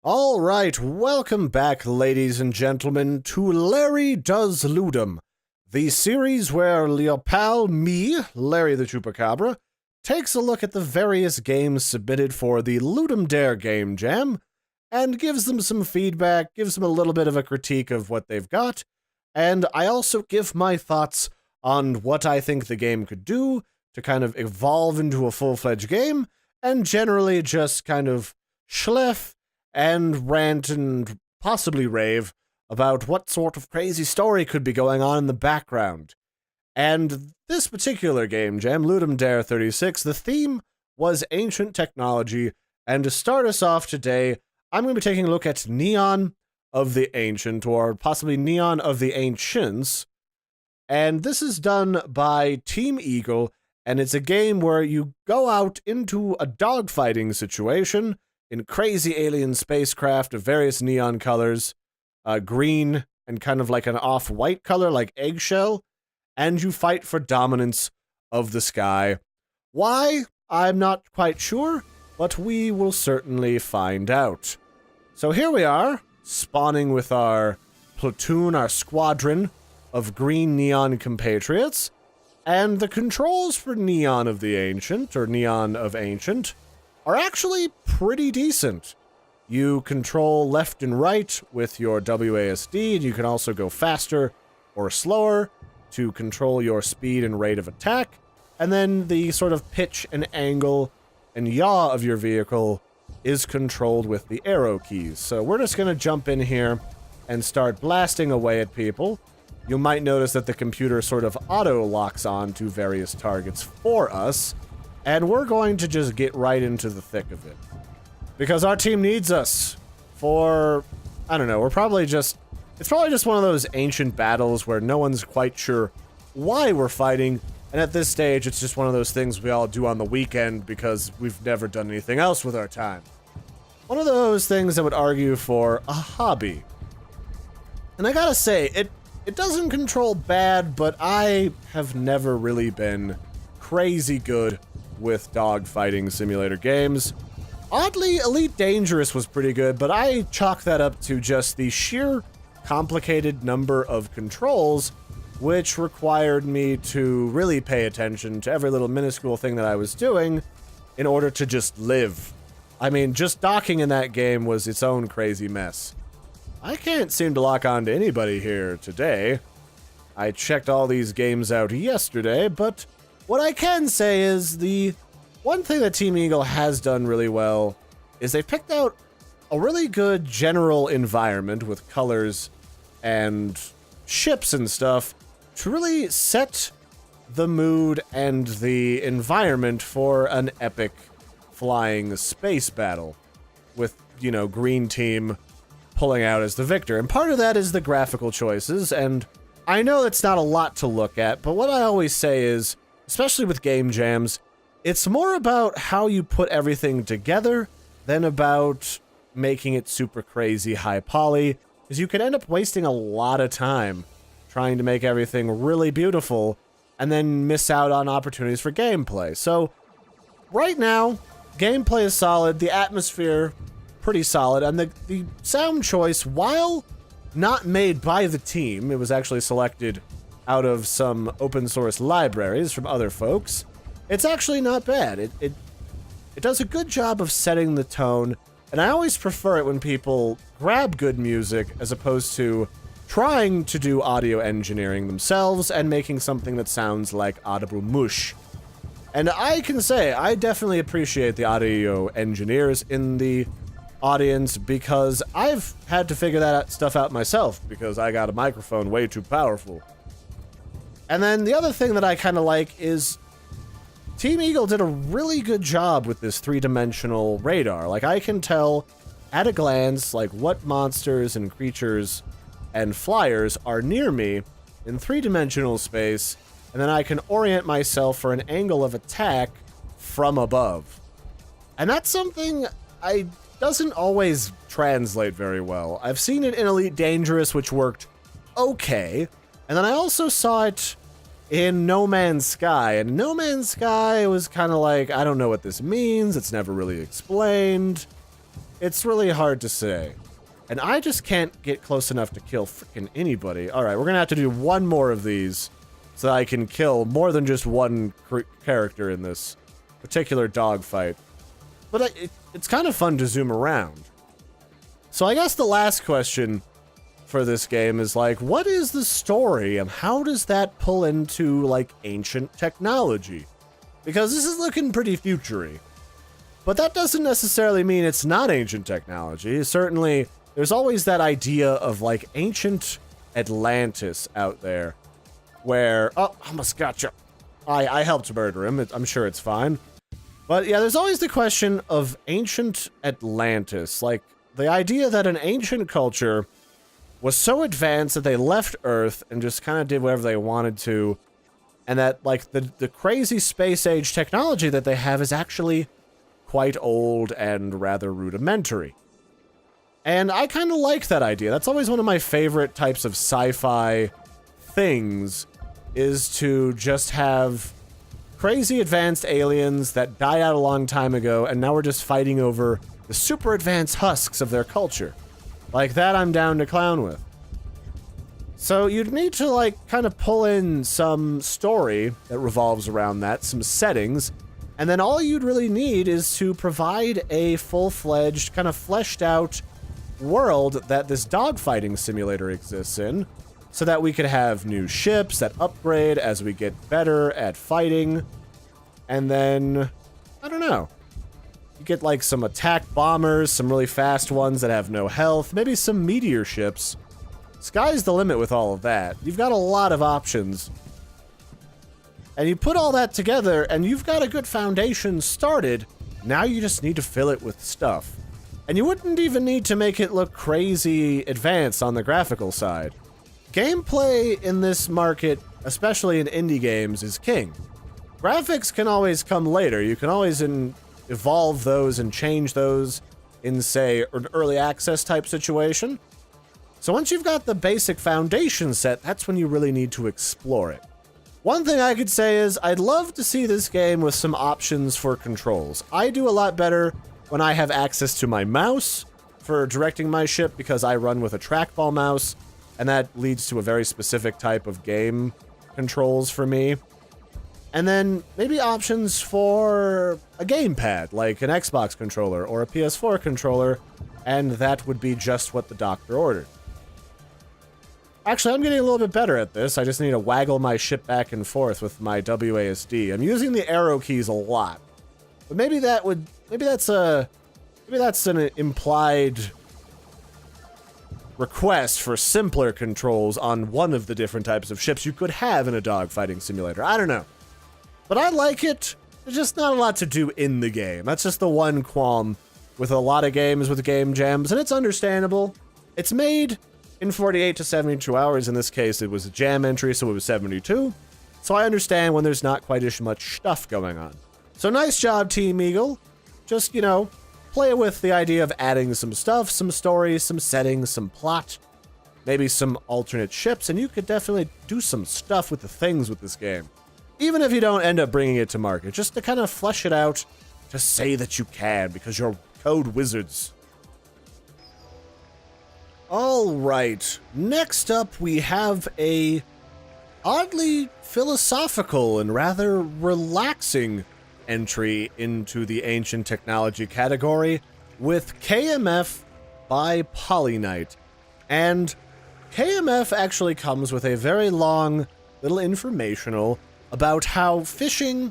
All right, welcome back, ladies and gentlemen, to Larry Does Ludum, the series where your pal, me, Larry the Chupacabra, takes a look at the various games submitted for the Ludum Dare Game Jam, and gives them some feedback, gives them a little bit of a critique of what they've got, and I also give my thoughts on what I think the game could do to kind of evolve into a full-fledged game, and generally just kind of schleff and rant and possibly rave about what sort of crazy story could be going on in the background. And this particular game jam, Ludum Dare 36, the theme was ancient technology, and to start us off today, I'm going to be taking a look at Neon of the Ancient, or possibly Neon of the Ancients, and this is done by Team Eagle, and it's a game where you go out into a dogfighting situation in crazy alien spacecraft of various neon colors, green and kind of like an off-white color like eggshell, and you fight for dominance of the sky. Why? I'm not quite sure, but we will certainly find out. So here we are, spawning with our platoon, our squadron of green neon compatriots, and the controls for Neon of the Ancient, or Neon of Ancient, are actually pretty decent. You control left and right with your WASD, and you can also go faster or slower to control your speed and rate of attack, and then the sort of pitch and angle and yaw of your vehicle is controlled with the arrow keys. So we're just going to jump in here and start blasting away at people. You might notice that the computer sort of auto-locks on to various targets for us, and we're going to just get right into the thick of it. Because our team needs us for, I don't know, it's probably just one of those ancient battles where no one's quite sure why we're fighting, and at this stage it's just one of those things we all do on the weekend because we've never done anything else with our time. One of those things that would argue for a hobby. And I gotta say, it doesn't control bad, but I have never really been crazy good with dogfighting simulator games. Oddly, Elite Dangerous was pretty good, but I chalk that up to just the sheer complicated number of controls, which required me to really pay attention to every little minuscule thing that I was doing in order to just live. I mean, just docking in that game was its own crazy mess. I can't seem to lock on to anybody here today. I checked all these games out yesterday, but what I can say is the one thing that Team Eagle has done really well is they've picked out a really good general environment with colors and ships and stuff to really set the mood and the environment for an epic flying space battle with, you know, green team pulling out as the victor. And part of that is the graphical choices, and I know it's not a lot to look at, but what I always say is, especially with game jams, it's more about how you put everything together than about making it super crazy high poly, because you can end up wasting a lot of time trying to make everything really beautiful and then miss out on opportunities for gameplay. So right now, gameplay is solid, the atmosphere pretty solid, and the sound choice, while not made by the team, it was actually selected out of some open source libraries from other folks, it's actually not bad. It does a good job of setting the tone, and I always prefer it when people grab good music as opposed to trying to do audio engineering themselves and making something that sounds like audible mush. And I can say, I definitely appreciate the audio engineers in the audience, because I've had to figure that stuff out myself because I got a microphone way too powerful. And then the other thing that I kind of like is Team Eagle did a really good job with this three-dimensional radar. Like, I can tell at a glance, like, what monsters and creatures and flyers are near me in three-dimensional space, and then I can orient myself for an angle of attack from above. And that's something I doesn't always translate very well. I've seen it in Elite Dangerous, which worked okay, and then I also saw it in No Man's Sky, and No Man's Sky was kind of like, I don't know what this means, it's never really explained. It's really hard to say. And I just can't get close enough to kill frickin' anybody. Alright, we're gonna have to do one more of these so that I can kill more than just one character in this particular dogfight. But it's kind of fun to zoom around. So I guess the last question for this game is like, what is the story and how does that pull into like ancient technology? Because this is looking pretty futury. But that doesn't necessarily mean it's not ancient technology. Certainly, there's always that idea of like ancient Atlantis out there where, oh, I almost gotcha. I helped murder him. I'm sure it's fine. But yeah, there's always the question of ancient Atlantis. Like the idea that an ancient culture was so advanced that they left Earth and just kind of did whatever they wanted to. And that like the crazy space age technology that they have is actually quite old and rather rudimentary. And I kind of like that idea. That's always one of my favorite types of sci-fi things, is to just have crazy advanced aliens that died out a long time ago, and now we're just fighting over the super advanced husks of their culture. Like that I'm down to clown with. So you'd need to like kind of pull in some story that revolves around that, some settings, and then all you'd really need is to provide a full-fledged, kind of fleshed out world that this dogfighting simulator exists in, so that we could have new ships that upgrade as we get better at fighting. And then, I don't know, you get like some attack bombers, some really fast ones that have no health, maybe some meteor ships. Sky's the limit with all of that. You've got a lot of options. And you put all that together and you've got a good foundation started. Now you just need to fill it with stuff. And you wouldn't even need to make it look crazy advanced on the graphical side. Gameplay in this market, especially in indie games, is king. Graphics can always come later. You can always evolve those and change those in, say, an early access type situation. So once you've got the basic foundation set, that's when you really need to explore it. One thing I could say is I'd love to see this game with some options for controls. I do a lot better when I have access to my mouse for directing my ship because I run with a trackball mouse, and that leads to a very specific type of game controls for me. And then maybe options for a gamepad, like an Xbox controller or a PS4 controller, and that would be just what the doctor ordered. Actually, I'm getting a little bit better at this. I just need to waggle my ship back and forth with my WASD. I'm using the arrow keys a lot. But maybe that's an implied request for simpler controls on one of the different types of ships you could have in a dogfighting simulator. I don't know. But I like it. There's just not a lot to do in the game. That's just the one qualm with a lot of games with game jams, and it's understandable. It's made in 48 to 72 hours. In this case, it was a jam entry, so it was 72. So I understand when there's not quite as much stuff going on. So nice job, Team Eagle. Just, you know, play with the idea of adding some stuff, some stories, some settings, some plot, maybe some alternate ships, and you could definitely do some stuff with the things with this game. Even if you don't end up bringing it to market, just to kind of flesh it out, to say that you can, because you're code wizards. All right, next up we have a oddly philosophical and rather relaxing entry into the ancient technology category with KMF by Polyknight. And KMF actually comes with a very long little informational about how fishing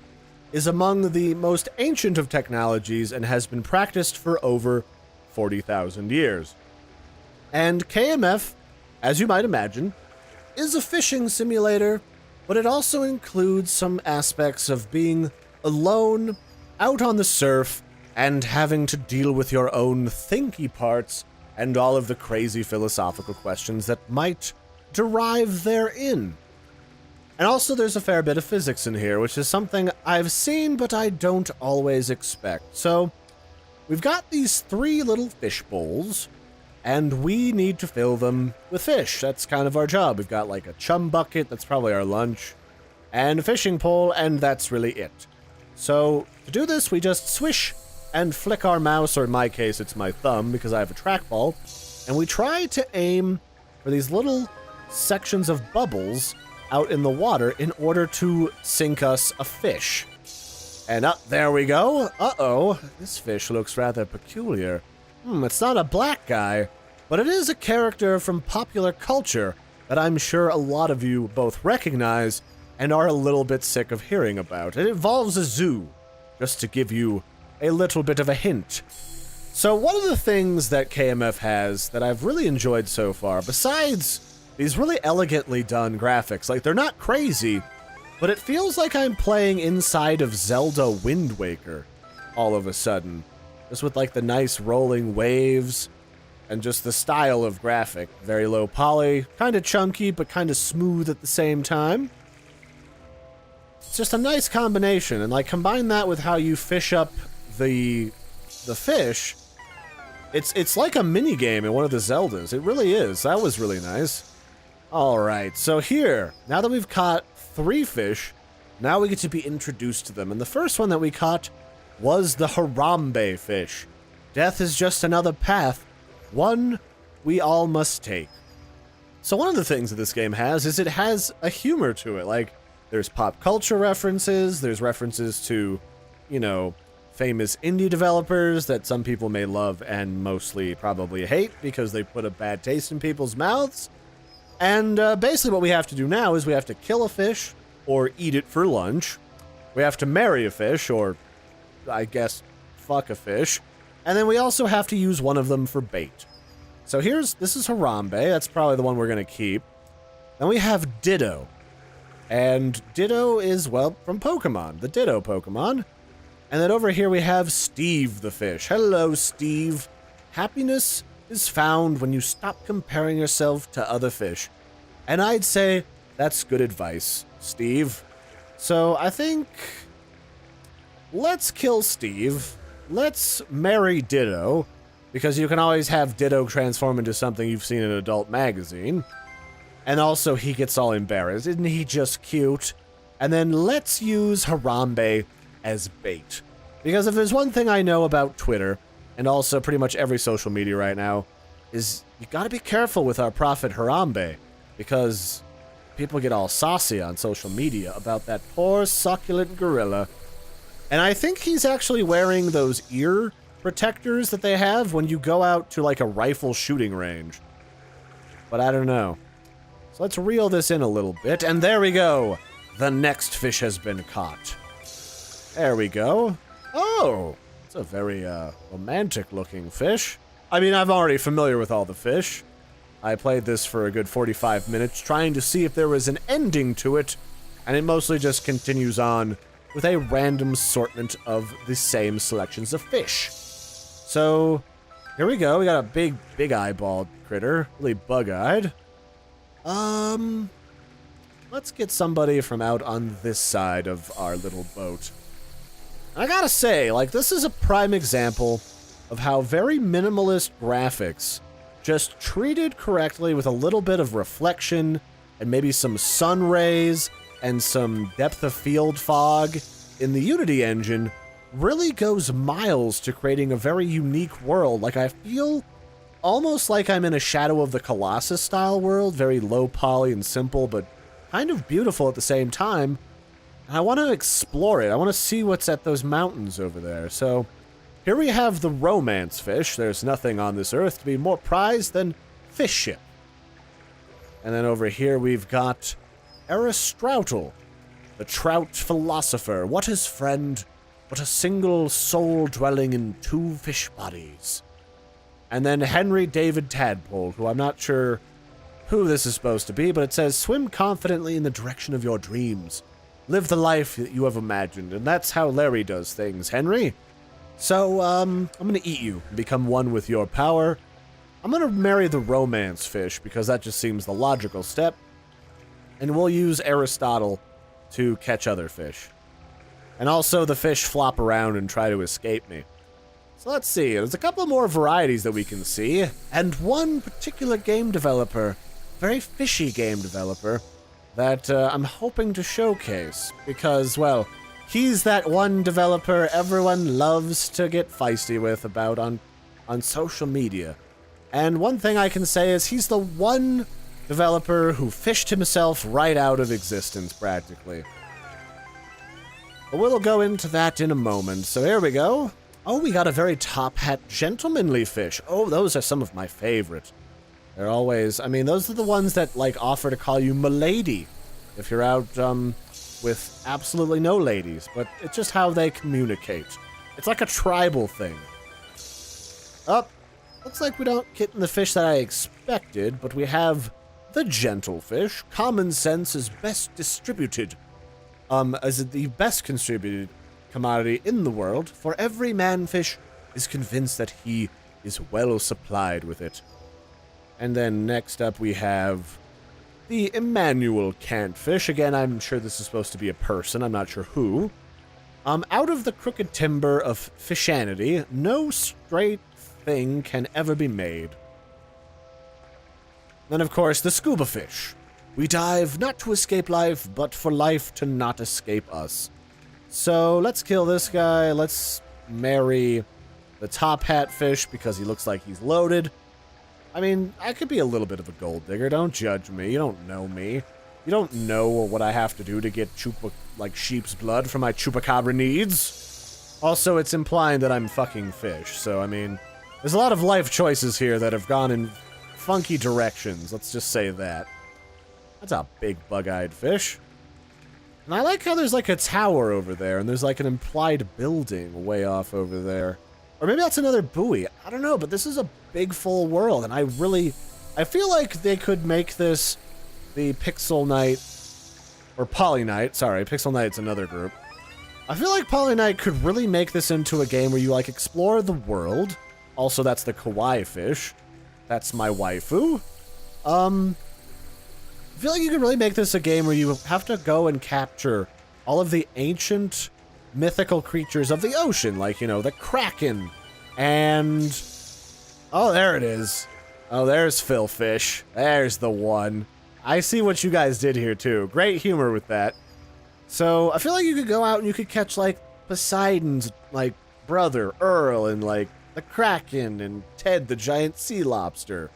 is among the most ancient of technologies and has been practiced for over 40,000 years. And KMF, as you might imagine, is a fishing simulator, but it also includes some aspects of being alone, out on the surf, and having to deal with your own thinky parts and all of the crazy philosophical questions that might derive therein. And also there's a fair bit of physics in here, which is something I've seen but I don't always expect. So, we've got these 3 little fish bowls, and we need to fill them with fish. That's kind of our job. We've got like a chum bucket, that's probably our lunch, and a fishing pole, and that's really it. So, to do this, we just swish and flick our mouse, or in my case, it's my thumb because I have a trackball, and we try to aim for these little sections of bubbles out in the water in order to sink us a fish. And there we go. Uh-oh, this fish looks rather peculiar. It's not a black guy, but it is a character from popular culture that I'm sure a lot of you both recognize and are a little bit sick of hearing about. It involves a zoo, just to give you a little bit of a hint. So one of the things that KMF has that I've really enjoyed so far, besides these really elegantly done graphics, like they're not crazy, but it feels like I'm playing inside of Zelda Wind Waker all of a sudden. Just with like the nice rolling waves and just the style of graphic. Very low poly, kind of chunky, but kind of smooth at the same time. It's just a nice combination, and like combine that with how you fish up the fish. It's like a mini game in one of the Zeldas. It really is. That was really nice. Alright, so here, now that we've caught 3 fish, now we get to be introduced to them. And the first one that we caught was the Harambe fish. Death is just another path, one we all must take. So one of the things that this game has is it has a humor to it. Like, there's pop culture references, there's references to, you know, famous indie developers that some people may love and mostly probably hate because they put a bad taste in people's mouths. And basically what we have to do now is we have to kill a fish or eat it for lunch. We have to marry a fish or, I guess, fuck a fish. And then we also have to use one of them for bait. So this is Harambe. That's probably the one we're going to keep. Then we have Ditto. And Ditto is, well, from Pokemon, the Ditto Pokemon. And then over here we have Steve the fish. Hello, Steve. Happiness is found when you stop comparing yourself to other fish. And I'd say that's good advice, Steve. So I think let's kill Steve. Let's marry Ditto, because you can always have Ditto transform into something you've seen in an adult magazine. And also he gets all embarrassed. Isn't he just cute? And then let's use Harambe as bait. Because if there's one thing I know about Twitter, and also pretty much every social media right now, is you gotta be careful with our prophet Harambe, because people get all saucy on social media about that poor succulent gorilla. And I think he's actually wearing those ear protectors that they have when you go out to like a rifle shooting range. But I don't know. So let's reel this in a little bit, and there we go! The next fish has been caught. There we go. Oh! It's a very, romantic-looking fish. I mean, I'm already familiar with all the fish. I played this for a good 45 minutes, trying to see if there was an ending to it, and it mostly just continues on with a random assortment of the same selections of fish. So, here we go. We got a big eyeballed critter, really bug-eyed. Let's get somebody from out on this side of our little boat. I gotta say, like, this is a prime example of how very minimalist graphics, just treated correctly with a little bit of reflection and maybe some sun rays and some depth of field fog in the Unity engine, really goes miles to creating a very unique world. Like, I feel almost like I'm in a Shadow of the Colossus style world, very low poly and simple, but kind of beautiful at the same time. And I want to explore it. I want to see what's at those mountains over there. So here we have the romance fish. There's nothing on this earth to be more prized than fish ship. And then over here we've got Aristotle, the trout philosopher. What is friend but a single soul dwelling in 2 fish bodies? And then Henry David Tadpole, who I'm not sure who this is supposed to be, but it says, swim confidently in the direction of your dreams. Live the life that you have imagined. And that's how Larry does things, Henry. So, I'm gonna eat you and become one with your power. I'm gonna marry the romance fish, because that just seems the logical step. And we'll use Aristotle to catch other fish. And also the fish flop around and try to escape me. So let's see, there's a couple more varieties that we can see, and one particular game developer, very fishy game developer, that I'm hoping to showcase, because, well, He's that one developer everyone loves to get feisty with about on social media. And one thing I can say is he's the one developer who fished himself right out of existence, practically. But we'll go into that in a moment. So here we go. Oh, we got a very top hat gentlemanly fish. Oh, those are some of my favorites. They're always, I mean, those are the ones that, like, offer to call you m'lady if you're out, with absolutely no ladies. But it's just how they communicate. It's like a tribal thing. Oh, looks like we don't get in the fish that I expected, but we have the gentle fish. Common sense is best distributed. As the best contributed commodity in the world, for every man-fish is convinced that he is well supplied with it. And then next up we have the Emmanuel Cantfish. Again, I'm sure this is supposed to be a person. I'm not sure who. Out of the crooked timber of fishanity, no straight thing can ever be made. Then, of course, the scuba fish. We dive not to escape life, but for life to not escape us. So let's kill this guy. Let's marry the top hat fish because he looks like he's loaded. I mean, I could be a little bit of a gold digger. Don't judge me. You don't know me. You don't know what I have to do to get sheep's blood for my Chupacabra needs. Also, it's implying that I'm fucking fish. So, I mean, there's a lot of life choices here that have gone in funky directions. Let's just say that. That's a big bug-eyed fish. And I like how there's like a tower over there, and there's like an implied building way off over there. Or maybe that's another buoy. I don't know, but this is a big full world, and I feel like they could make this the Pixel Knight, or Poly Knight, sorry, Pixel Knight's another group. I feel like Poly Knight could really make this into a game where you like explore the world. Also, that's the kawaii fish. That's my waifu. I feel like you could really make this a game where you have to go and capture all of the ancient mythical creatures of the ocean, like, you know, the Kraken, and... Oh, there it is. Oh, there's Phil Fish. There's the one. I see what you guys did here, too. Great humor with that. So, I feel like you could go out and you could catch, like, Poseidon's, like, brother, Earl, and, like, the Kraken, and Ted, the giant sea lobster.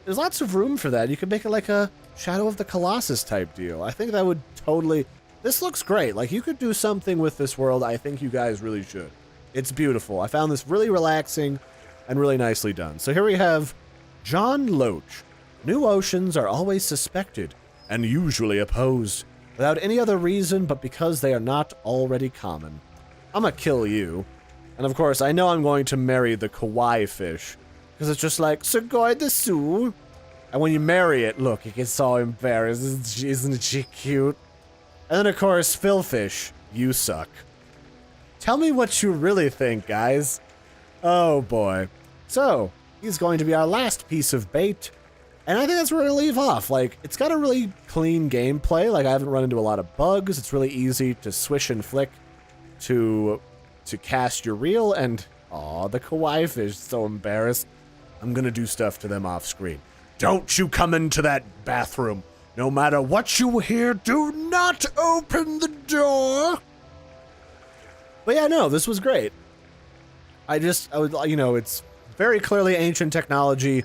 There's lots of room for that. You could make it like a Shadow of the Colossus type deal. I think that would totally... This looks great. Like, you could do something with this world. I think you guys really should. It's beautiful. I found this really relaxing and really nicely done. So here we have John Loach. New oceans are always suspected and usually opposed without any other reason but because they are not already common. I'm gonna kill you. And of course, I know I'm going to marry the kawaii fish because it's just like, Sugoi desu. And when you marry it, look, it gets all embarrassed. Isn't she cute? And then, of course, Phil Fish, you suck. Tell me what you really think, guys. Oh, boy. So, he's going to be our last piece of bait. And I think that's where we're going to leave off. Like, it's got a really clean gameplay. Like, I haven't run into a lot of bugs. It's really easy to swish and flick to cast your reel. And, aw, the kawaii fish is so embarrassed. I'm going to do stuff to them off screen. Don't you come into that bathroom. No matter what you hear, do not open the door. But yeah, no, this was great. You know, it's very clearly ancient technology,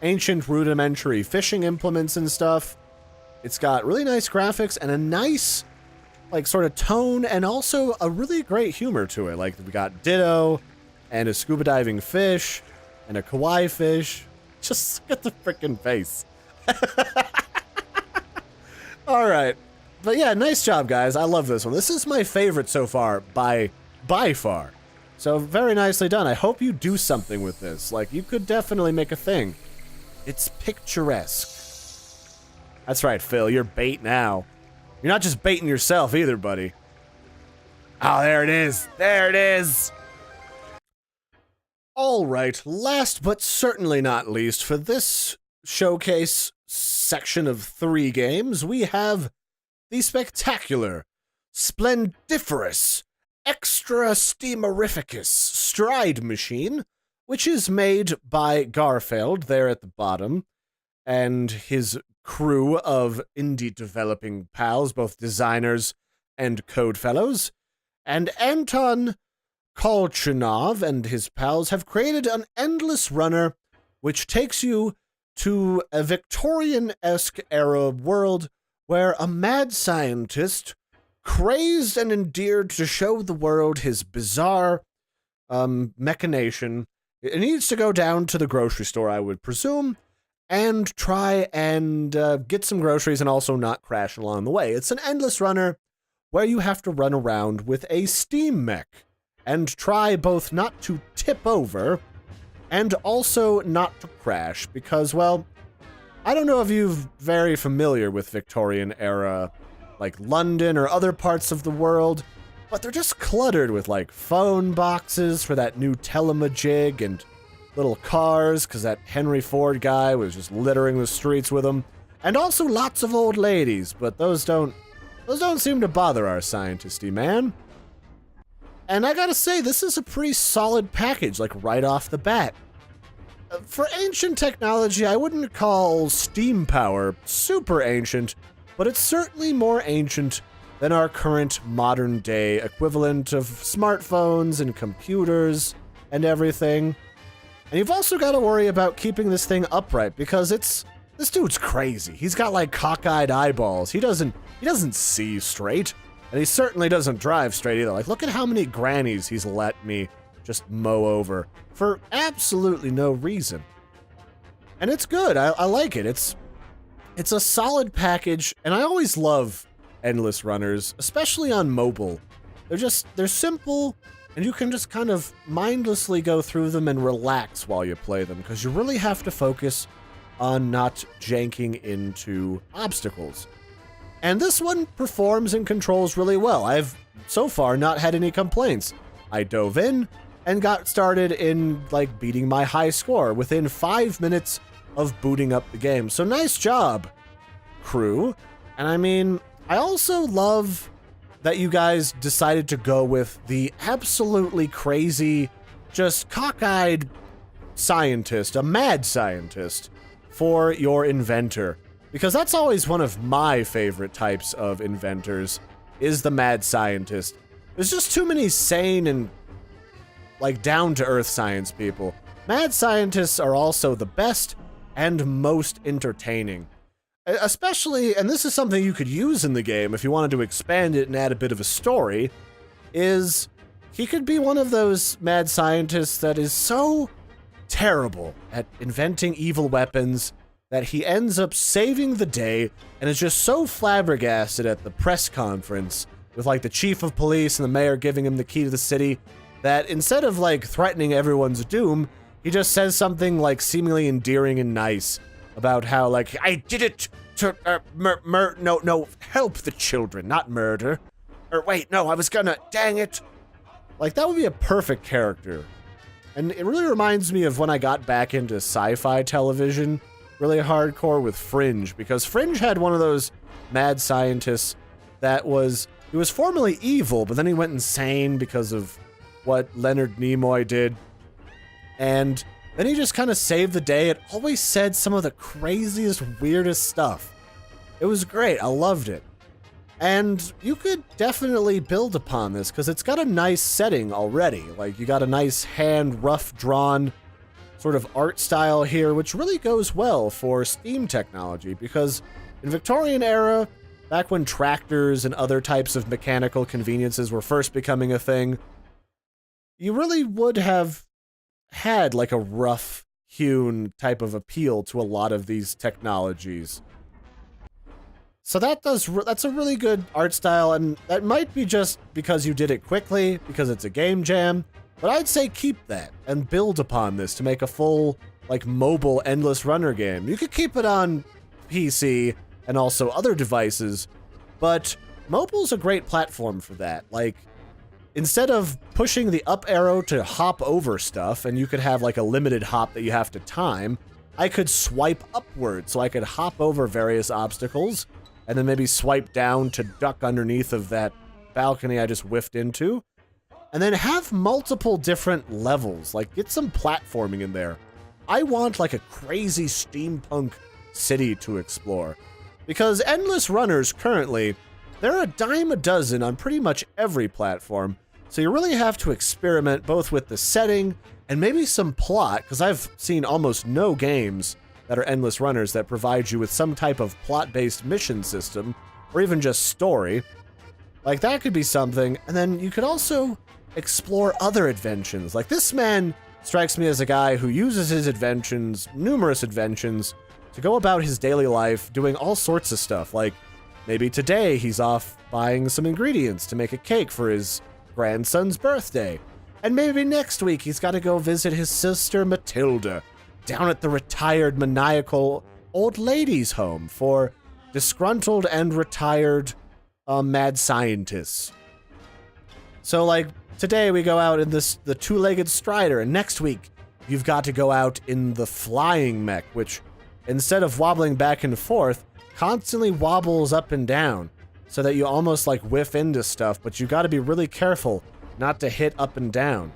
ancient rudimentary fishing implements and stuff. It's got really nice graphics and a nice, like, sort of tone and also a really great humor to it. Like, we got Ditto and a scuba diving fish and a kawaii fish. Just look at the frickin' face. Alright. But yeah, nice job, guys. I love this one. This is my favorite so far, by far. So, very nicely done. I hope you do something with this. Like, you could definitely make a thing. It's picturesque. That's right, Phil. You're bait now. You're not just baiting yourself either, buddy. Oh, there it is. There it is. Alright, last but certainly not least, for this showcase section of 3 games, we have the spectacular, splendiferous, extra steamerificus stride machine, which is made by Garfield there at the bottom, and his crew of indie developing pals, both designers and code fellows. And Anton Kolchinov and his pals have created an endless runner which takes you to a Victorian-esque era world where a mad scientist, crazed and endeared to show the world his bizarre machination, it needs to go down to the grocery store, I would presume, and try and get some groceries and also not crash along the way. It's an endless runner where you have to run around with a steam mech and try both not to tip over and also not to crash because, well, I don't know if you're very familiar with Victorian era, like London or other parts of the world, but they're just cluttered with like phone boxes for that new telemajig and little cars because that Henry Ford guy was just littering the streets with them, and also lots of old ladies, but those don't seem to bother our scientisty man. And I gotta say, this is a pretty solid package, like right off the bat. For ancient technology, I wouldn't call steam power super ancient, but it's certainly more ancient than our current modern day equivalent of smartphones and computers and everything. And you've also got to worry about keeping this thing upright because this dude's crazy. He's got like cockeyed eyeballs. He doesn't see straight, and he certainly doesn't drive straight either. Like, look at how many grannies he's let me just mow over for absolutely no reason. And it's good. I like it. It's a solid package, and I always love endless runners, especially on mobile. They're simple, and you can just kind of mindlessly go through them and relax while you play them, because you really have to focus on not janking into obstacles. And this one performs and controls really well. I've so far not had any complaints. I dove in and got started in like beating my high score within 5 minutes of booting up the game. So nice job, crew. And I mean, I also love that you guys decided to go with the absolutely crazy, just cockeyed scientist, a mad scientist, for your inventor. Because that's always one of my favorite types of inventors, is the mad scientist. There's just too many sane and, like, down-to-earth science people. Mad scientists are also the best and most entertaining. Especially, and this is something you could use in the game if you wanted to expand it and add a bit of a story, is he could be one of those mad scientists that is so terrible at inventing evil weapons that he ends up saving the day and is just so flabbergasted at the press conference with like the chief of police and the mayor giving him the key to the city that instead of like threatening everyone's doom, he just says something like seemingly endearing and nice about how like, I did it to help the children, not murder. Or wait, no, I was gonna, dang it. Like, that would be a perfect character. And it really reminds me of when I got back into sci-fi television really hardcore with Fringe, because Fringe had one of those mad scientists that he was formerly evil, but then he went insane because of what Leonard Nimoy did. And then he just kind of saved the day. It always said some of the craziest, weirdest stuff. It was great. I loved it. And you could definitely build upon this because it's got a nice setting already. Like, you got a nice hand, rough-drawn sort of art style here, which really goes well for steam technology because in Victorian era, back when tractors and other types of mechanical conveniences were first becoming a thing, you really would have had like a rough-hewn type of appeal to a lot of these technologies. So that's a really good art style, and that might be just because you did it quickly, because it's a game jam, but I'd say keep that and build upon this to make a full, like, mobile endless runner game. You could keep it on PC and also other devices, but mobile's a great platform for that. Like, instead of pushing the up arrow to hop over stuff, and you could have like a limited hop that you have to time, I could swipe upward so I could hop over various obstacles, and then maybe swipe down to duck underneath of that balcony I just whiffed into. And then have multiple different levels, like get some platforming in there. I want like a crazy steampunk city to explore. Because endless runners currently they're a dime a dozen on pretty much every platform, so you really have to experiment both with the setting and maybe some plot, because I've seen almost no games that are endless runners that provide you with some type of plot-based mission system, or even just story. Like, that could be something, and then you could also explore other inventions. Like, this man strikes me as a guy who uses his inventions, numerous inventions, to go about his daily life doing all sorts of stuff. Like, maybe today he's off buying some ingredients to make a cake for his grandson's birthday. And maybe next week he's got to go visit his sister Matilda down at the retired maniacal old ladies' home for disgruntled and retired mad scientists. So, like, today we go out in the two-legged strider, and next week you've got to go out in the flying mech, which, instead of wobbling back and forth, constantly wobbles up and down, so that you almost, like, whiff into stuff, but you got to be really careful not to hit up and down.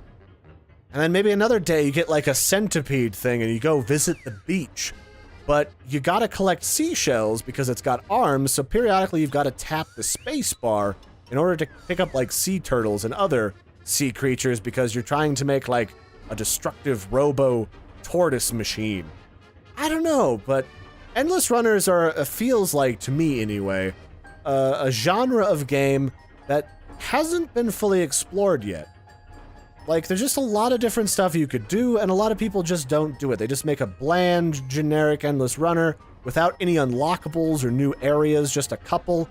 And then maybe another day you get, like, a centipede thing and you go visit the beach. But you gotta collect seashells because it's got arms, so periodically you've gotta tap the space bar in order to pick up, like, sea turtles and other sea creatures, because you're trying to make, like, a destructive robo-tortoise machine. I don't know, but endless runners are, feels like, to me anyway, a genre of game that hasn't been fully explored yet. Like, there's just a lot of different stuff you could do, and a lot of people just don't do it. They just make a bland, generic endless runner without any unlockables or new areas, just a couple,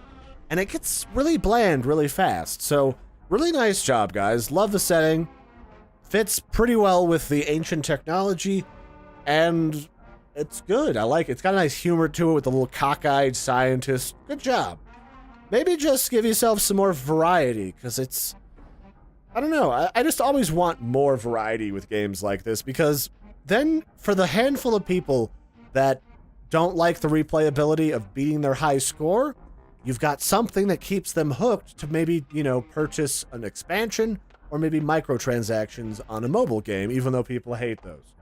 and it gets really bland really fast. So, really nice job, guys. Love the setting. Fits pretty well with the ancient technology, and it's good. I like it. It's got a nice humor to it with the little cockeyed scientist. Good job. Maybe just give yourself some more variety, because it's... I don't know, I just always want more variety with games like this, because then for the handful of people that don't like the replayability of beating their high score, you've got something that keeps them hooked to maybe, you know, purchase an expansion or maybe microtransactions on a mobile game, even though people hate those.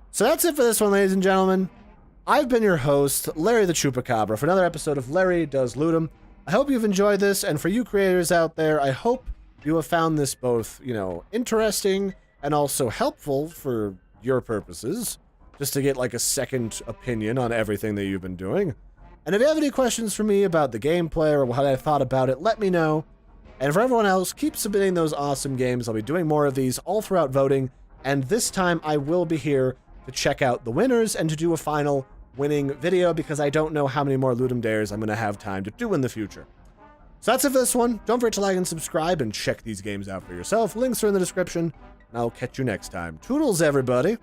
So that's it for this one, ladies and gentlemen. I've been your host, Larry the Chupacabra, for another episode of Larry Does Ludum. I hope you've enjoyed this, and for you creators out there, I hope you have found this both, you know, interesting and also helpful for your purposes, just to get, like, a second opinion on everything that you've been doing. And if you have any questions for me about the gameplay or what I thought about it, let me know. And for everyone else, keep submitting those awesome games. I'll be doing more of these all throughout voting, and this time I will be here to check out the winners and to do a final winning video, because I don't know how many more Ludum Dares I'm going to have time to do in the future. So that's it for this one. Don't forget to like and subscribe and check these games out for yourself. Links are in the description, and I'll catch you next time. Toodles, everybody!